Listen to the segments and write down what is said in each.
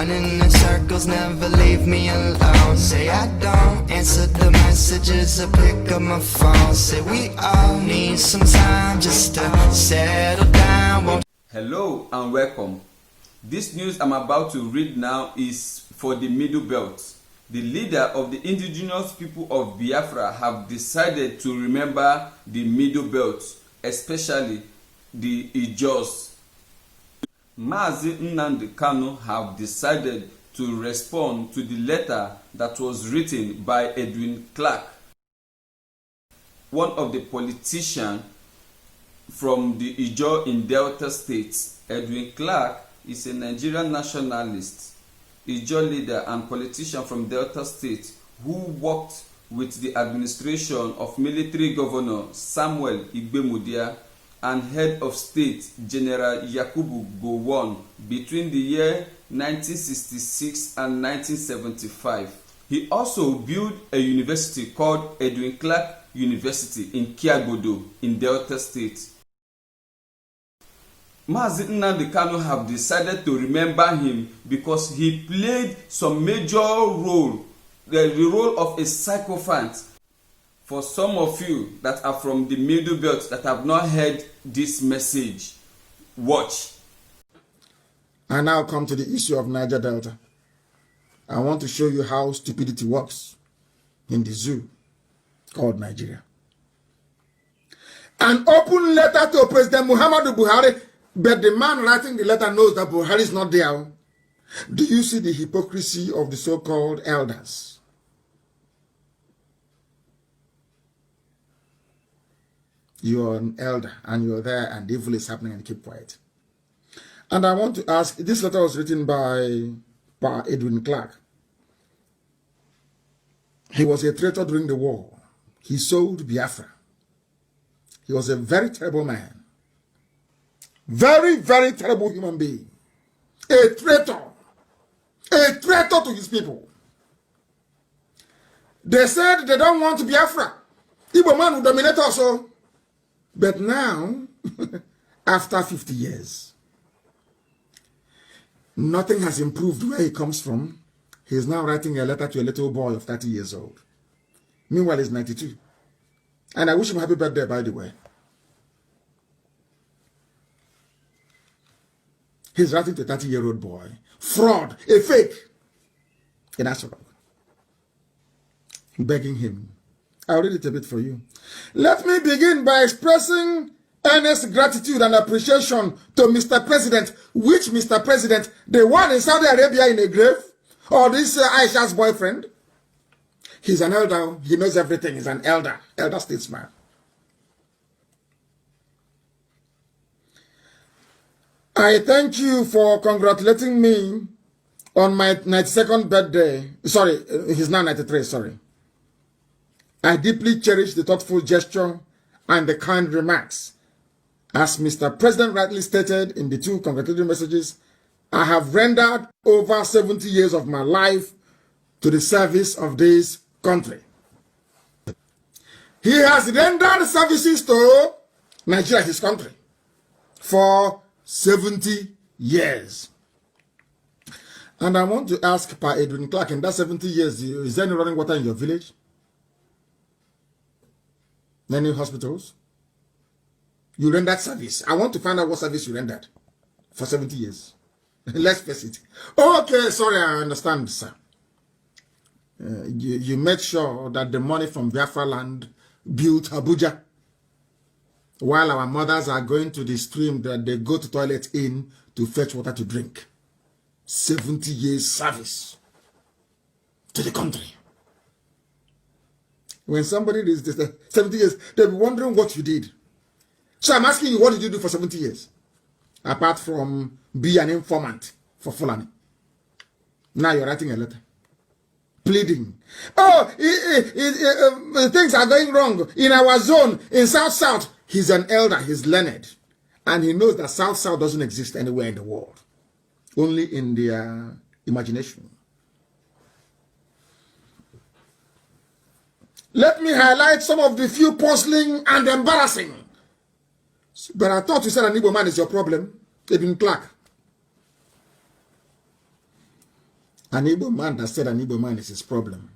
Running in circles, never leave me alone. Say I don't answer the messages or pick up my phone. Say we all need some time just to settle down. Hello and welcome. This news I'm about to read now is for the Middle Belt. The leader of the indigenous people of Biafra have decided to remember the Middle Belt, especially the Ijos. Mazi Nnamdi Kanu have decided to respond to the letter that was written by Edwin Clark, one of the politicians from the Ijaw in Delta State. Edwin Clark is a Nigerian nationalist, Ijaw leader and politician from Delta State who worked with the administration of military governor Samuel Igbemudia and head of state General Yakubu Gowon between the year 1966 and 1975. He also built a university called Edwin Clark University in Kiagodo in Delta State. Mazi Nnamdi Kanu have decided to remember him because he played some major role, the role of a sycophant. For some of you that are from the Middle Belt that have not heard this message, watch. I now come to the issue of Niger Delta. I want to show you how stupidity works in the zoo called Nigeria. An open letter to President Muhammadu Buhari, but the man writing the letter knows that Buhari is not there. Do you see the hypocrisy of the so-called elders? You are an elder and you're there and evil is happening and keep quiet. And I want to ask, this letter was written by Edwin Clark. He was a traitor during the war. He sold Biafra. He was a very terrible man. Very, very terrible human being. A traitor. A traitor to his people. They said they don't want Biafra. Igbo man will dominate also. But now, after 50 years, nothing has improved where he comes from. He is now writing a letter to a little boy of 30 years old. Meanwhile, he's 92. And I wish him happy birthday, by the way. He's writing to a 30-year-old boy. Fraud, a fake. In Asarok. Begging him. I'll read it a bit for you. Let me begin by expressing earnest gratitude and appreciation to Mr. President. Which Mr. President? The one in Saudi Arabia in a grave? Or this Aisha's boyfriend? He's an elder. He knows everything. He's an elder. Elder statesman. I thank you for congratulating me on my 92nd birthday. Sorry, he's now 93, sorry. I deeply cherish the thoughtful gesture and the kind remarks. As Mr. President rightly stated in the two congratulatory messages, I have rendered over 70 years of my life to the service of this country. He has rendered services to Nigeria, his country, for 70 years. And I want to ask Pa Edwin Clark, in that 70 years, is there any running water in your village? Any hospitals? You rendered service. I want to find out what service you rendered for 70 years. Let's face it. Okay, sorry, I understand, sir. You made sure that the money from Biafra land built Abuja, while our mothers are going to the stream that they go to toilet in to fetch water to drink. 70 years service to the country. When somebody is 70 years, they'll be wondering what you did. So I'm asking you, what did you do for 70 years? Apart from be an informant for Fulani. Now you're writing a letter. Pleading. Oh, things are going wrong in our zone, in South-South. He's an elder, he's learned. And he knows that South-South doesn't exist anywhere in the world. Only in their imagination. Let me highlight some of the few puzzling and embarrassing. But I thought you said an Igbo man is your problem. Edwin Clark. An Igbo man that said an Igbo man is his problem.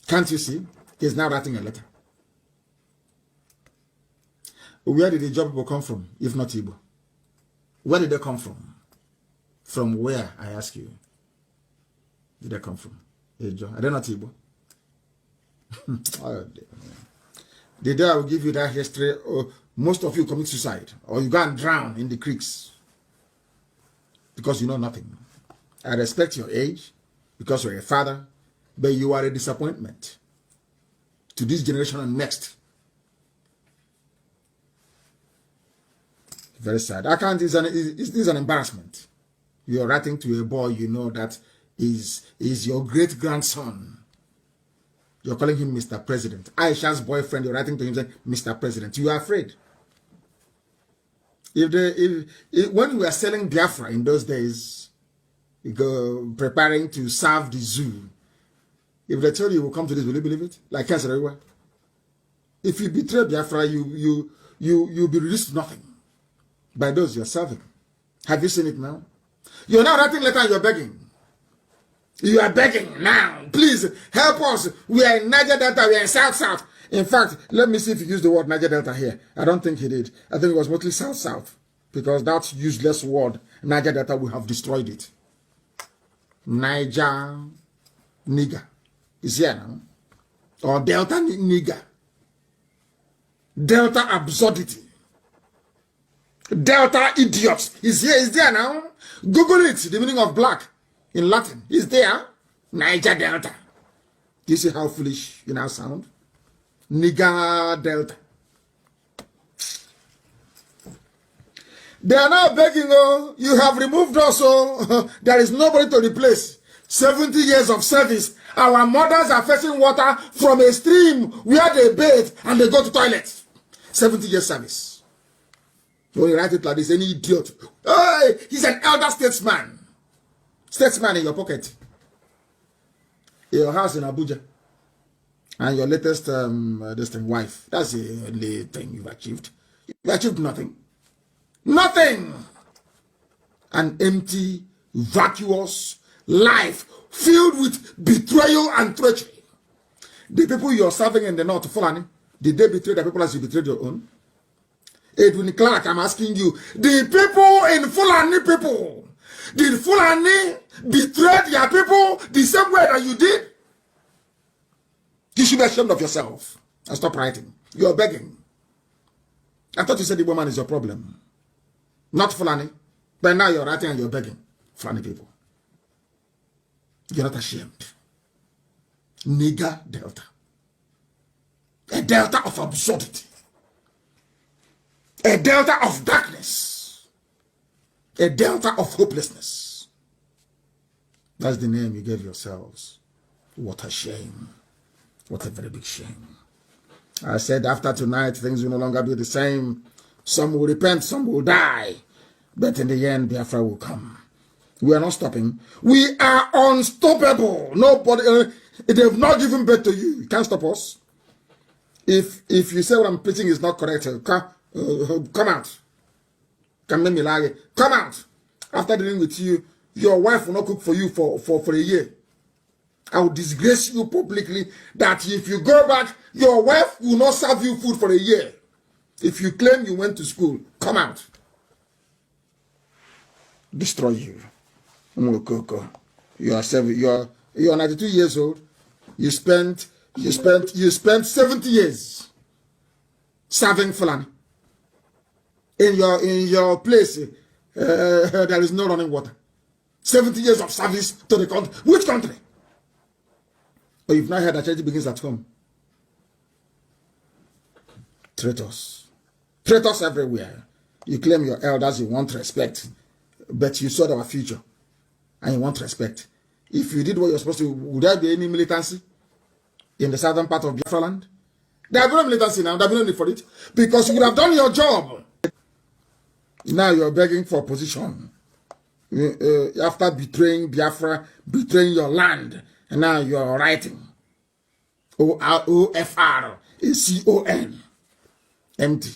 Can't you see? He's now writing a letter. Where did the job people come from, if not Igbo? Where did they come from? From where, I ask you? Did they come from? Are they not Igbo? Oh, the day I will give you that history, most of you commit suicide, or you go and drown in the creeks because you know nothing. I respect your age because you're a father, but you are a disappointment to this generation and next. Very sad. I can't. This is an embarrassment. You're writing to a boy you know that is your great grandson. You're calling him Mr. President. Aisha's boyfriend, you're writing to him saying, Mr. President. You are afraid. If when we were selling Biafra in those days, preparing to serve the zoo, if they tell you will come to this, will you believe it? Like cancer everywhere. If you betray Biafra, you'll be reduced to nothing by those you're serving. Have you seen it now? You're now writing letter and you're begging. You are begging now. Please help us. We are in Niger Delta. We are in South. In fact, let me see if you use the word Niger Delta here. I don't think he did. I think it was mostly South. Because that useless word, Niger Delta, will have destroyed it. Niger nigger is here now. Or Delta nigger. Delta absurdity. Delta idiots is here. Is there now. Google it. The meaning of black. In Latin, is there Niger Delta? Do you see how foolish you now sound? Niger Delta. They are now begging, oh, you have removed us, oh, there is nobody to replace. 70 years of service. Our mothers are fetching water from a stream where they bathe and they go to toilets. 70 years service. When you write it like this, any idiot. Hey, he's an elder statesman. Statesman in your pocket, your house in Abuja, and your latest wife. That's the only thing you've achieved. You've achieved nothing. Nothing. An empty, vacuous life filled with betrayal and treachery. The people you're serving in the north, Fulani, did they betray the people as you betrayed your own? Edwin Clark, I'm asking you, the people in Fulani people, did Fulani betray their people the same way that you did? You should be ashamed of yourself and stop writing. You're begging. I thought you said the woman is your problem. Not Fulani. But now you're writing and you're begging. Fulani people. You're not ashamed. Nigger Delta. A Delta of absurdity. A Delta of darkness. A Delta of hopelessness. That's the name you gave yourselves. What a shame. What a very big shame. I said after tonight, things will no longer be the same. Some will repent, some will die. But in the end, Biafra will come. We are not stopping. We are unstoppable. Nobody, they've not given birth to you. You can't stop us. If you say what I'm preaching is not correct, come out. Come out. After dealing with you, your wife will not cook for you for a year. I will disgrace you publicly that if you go back, your wife will not serve you food for a year. If you claim you went to school, come out. Destroy you. You are 92 years old. You spent 70 years serving Fulani. In your place, there is no running water. 70 years of service to the country. Which country? But you've not heard that charity begins at home. Traitors. Traitors everywhere. You claim your elders, you want respect. But you saw our future. And you want respect. If you did what you're supposed to, would there be any militancy in the southern part of Biafra land? There have no militancy now. There have no need for it. Because you would have done your job. Now you're begging for position. After betraying Biafra, betraying your land, and now you're writing OFRACON. Empty.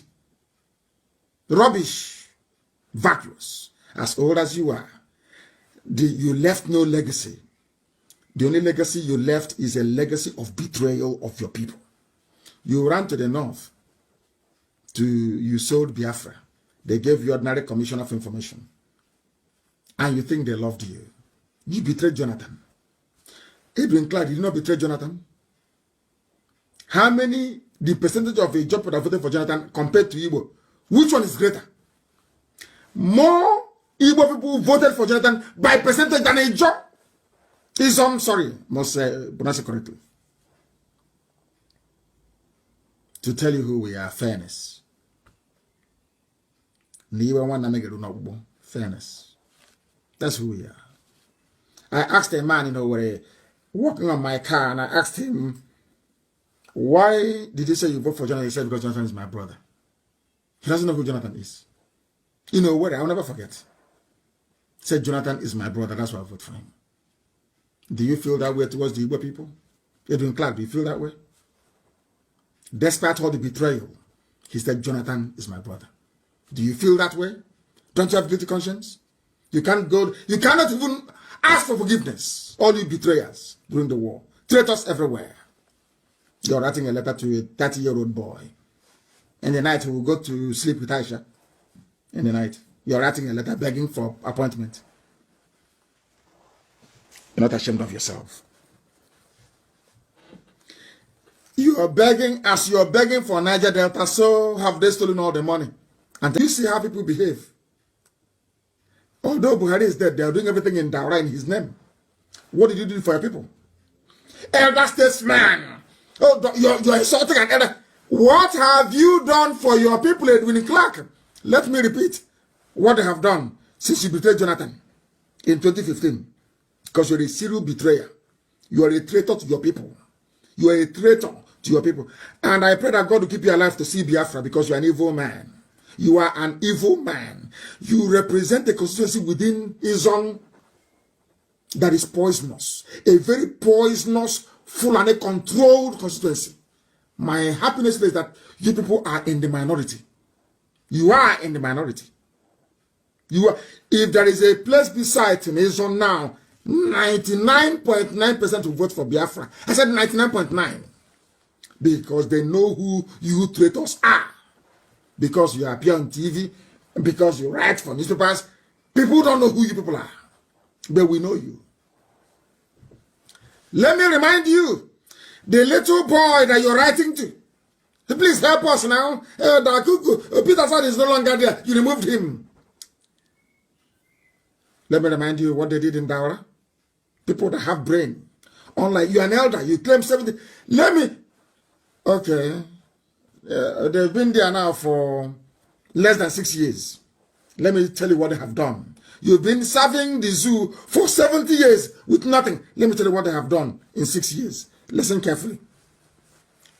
Rubbish. Vacuous. As old as you are. You left no legacy. The only legacy you left is a legacy of betrayal of your people. You ran to the north. You sold Biafra. They gave you ordinary commission of information. And you think they loved you. You betrayed Jonathan. Edwin Clark, did you not betray Jonathan? How many, the percentage of a job that voted for Jonathan compared to Igbo? Which one is greater? More Igbo people voted for Jonathan by percentage than a job. Must pronounce it correctly. To tell you who we are, fairness. Fairness. That's who we are. I asked a man, walking on my car, and I asked him, why did you say you vote for Jonathan? He said, because Jonathan is my brother. He doesn't know who Jonathan is. You know what? I'll never forget. He said, Jonathan is my brother. That's why I vote for him. Do you feel that way towards the Igbo people? Edwin Clark, do you feel that way? Despite all the betrayal, he said, Jonathan is my brother. Do you feel that way? Don't you have guilty conscience? You cannot even ask for forgiveness. All you betrayers during the war. Traitors everywhere. You're writing a letter to a 30-year-old boy. In the night, he will go to sleep with Aisha. In the night, you're writing a letter begging for appointment. You're not ashamed of yourself. You are begging, as you are begging for Niger Delta, so have they stolen all the money. And you see how people behave. Although Buhari is dead, they are doing everything in Daura in his name. What did you do for your people? Elder statesman. Oh, you're insulting an elder. What have you done for your people, Edwin Clark? Let me repeat what they have done since you betrayed Jonathan in 2015. Because you're a serial betrayer. You are a traitor to your people. You are a traitor to your people. And I pray that God will keep you alive to see Biafra, because you are an evil man. You are an evil man. You represent a constituency within Izon that is poisonous. A very poisonous, full and controlled constituency. My happiness is that you people are in the minority. You are in the minority. You are. If there is a place beside Izon now, 99.9% will vote for Biafra. I said 99.9 because they know who you traitors are. Because you appear on TV, because you write for newspapers, people don't know who you people are. But we know you. Let me remind you, the little boy that you're writing to, please help us now. Peter Sad is no longer there. You removed him. Let me remind you what they did in Daura. People that have brain. Unlike you're an elder, you claim 70. Okay. They've been there now for less than 6 years. Let me tell you what they have done. You've been serving the zoo for 70 years with nothing. Let me tell you what they have done in 6 years. Listen carefully.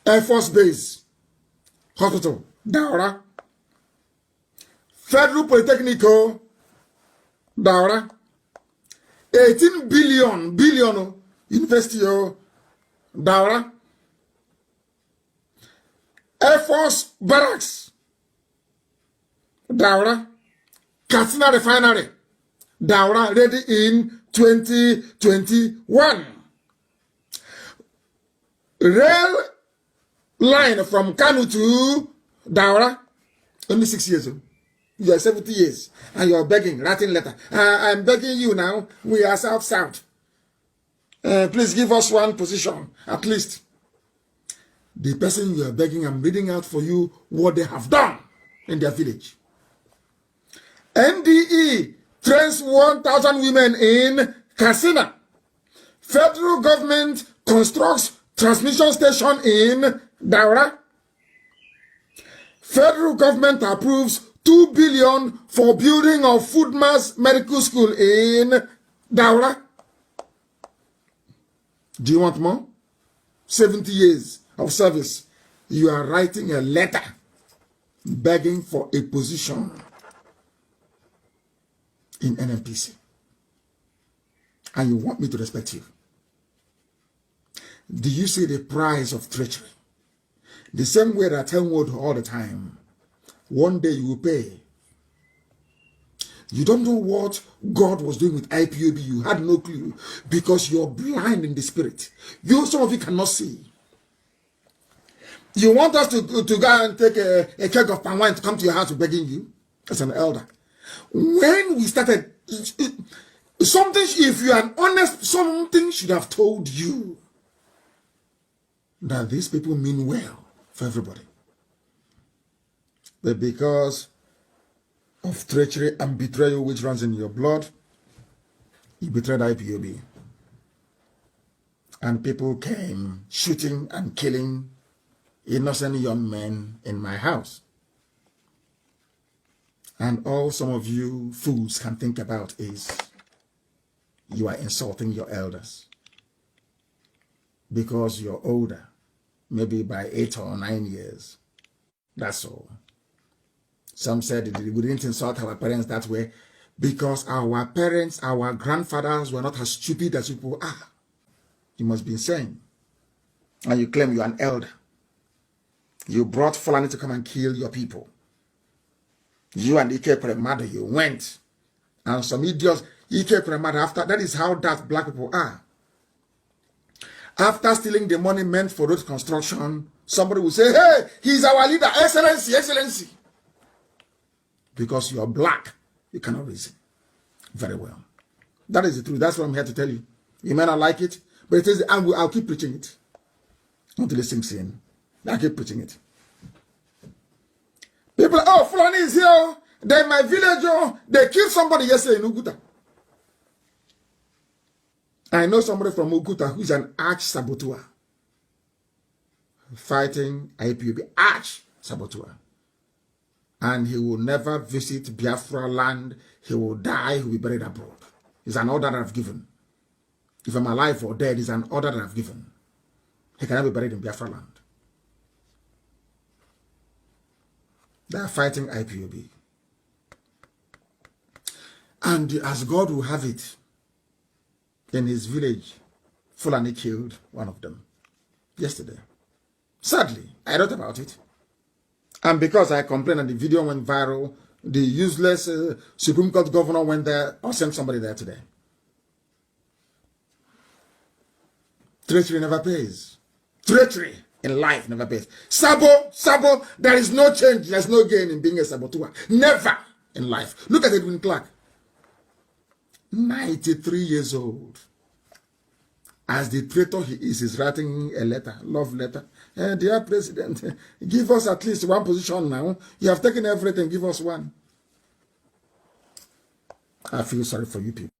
Air Force Base, Hospital, Daura. Federal Polytechnico, Daura. 18 billion, University of Daura. Air Force Barracks, Daura. Katsina Refinery, Daura, ready in 2021. Rail line from Kanu to Daura, only 6 years old. You are 70 years and you are begging, writing letter. I'm begging you now, we are South. Please give us one position, at least. The person you are begging, I'm reading out for you what they have done in their village. NDE trains 1,000 women in Katsina. Federal government constructs transmission station in Daura. Federal government approves 2 billion for building of Food Mass Medical School in Daura. Do you want more? 70 years of service. You are writing a letter begging for a position in NNPC. And you want me to respect you. Do you see the price of treachery? The same way that I tell you all the time. One day you will pay. You don't know what God was doing with IPOB. You had no clue because you're blind in the spirit. Some of you cannot see. You want us to go and take a keg of palm wine to come to your house begging you as an elder. When we started, something, if you are honest, something should have told you that these people mean well for everybody. But because of treachery and betrayal which runs in your blood, you betrayed IPOB. And people came shooting and killing innocent young men in my house. And all some of you fools can think about is you are insulting your elders because you're older, maybe by 8 or 9 years. That's all. Some said we didn't insult our parents that way because our parents, our grandfathers were not as stupid as people are. You must be insane. And you claim you're an elder. You brought Fulani to come and kill your people. You and Ike Premado, you went. And some idiots, Ike Premado, after, that is how that black people are. After stealing the money meant for road construction, somebody will say, hey, he's our leader, excellency, excellency. Because you're black, you cannot reason very well. That is the truth. That's what I'm here to tell you. You may not like it, but it is, and I'll keep preaching it until it sinks in. I keep preaching it. People, oh, Fulani is here. They're in my village. Oh, they killed somebody yesterday in Uguta. I know somebody from Uguta who is an arch saboteur fighting IPOB, arch saboteur. And he will never visit Biafra land. He will die. He will be buried abroad. It's an order that I've given. If I'm alive or dead, it's an order that I've given. He cannot be buried in Biafra land. They are fighting IPOB. And as God will have it, in his village, Fulani killed one of them yesterday. Sadly, I wrote about it. And because I complained and the video went viral, the useless Supreme Court governor went there or sent somebody there today. Treachery never pays. Treachery in life never pays. Sabo, there is no change, there's no gain in being a saboteur. Never in life. Look at Edwin Clark. 93 years old. As the traitor he is, he's writing a letter, love letter. Dear President, give us at least one position now. You have taken everything, give us one. I feel sorry for you people.